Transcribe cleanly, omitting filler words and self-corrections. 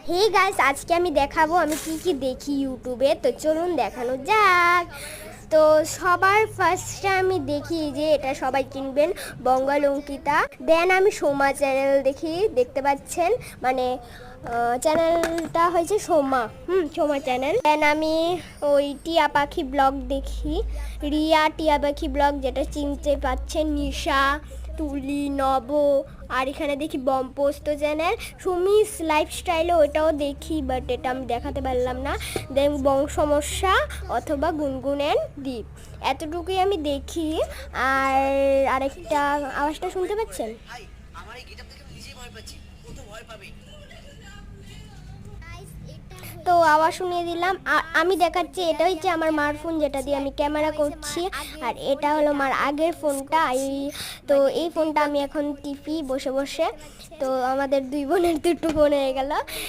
Hey guys, আজকে আমি দেখাবো আমি কি কি দেখি ইউটিউবে। তো চলুন দেখানো যাক। তো সবার ফার্স্টে আমি দেখি যে এটা সবাই কিনবেন, বঙ্গাল অঙ্কিতা। দেন আমি সোমা চ্যানেল দেখি, দেখতে পাচ্ছেন মানে চ্যানেলটা হয়েছে সোমা, সোমা চ্যানেল। দেন আমি ওই টিয়া পাখি ব্লগ দেখি, রিয়া টিয়া পাখি ব্লগ, যেটা চিনতে পাচ্ছেন, নিশা, তুলি, নব। আর এখানে দেখি বম্পোস্ত চ্যানেল, সুমিস লাইফস্টাইলে, ওটাও দেখি, বাট এটা আমি দেখাতে পারলাম না। দেন বংশমস্যা অথবা গুনগুনের দ্বীপ, এতটুকুই আমি দেখি। আর আরেকটা আওয়াজটা শুনতে পাচ্ছেন? তো আওয়াজ শুনিয়ে দিলাম। আমি দেখাচ্ছি, এটা হচ্ছে আমার মার ফোন, যেটা দিয়ে আমি ক্যামেরা করছি। আর এটা হলো মার আগের ফোনটা। তো এই ফোনটা আমি এখন টিপি বসে বসে। তো আমাদের দুই বোনের দুটো ফোন হয়ে গেল।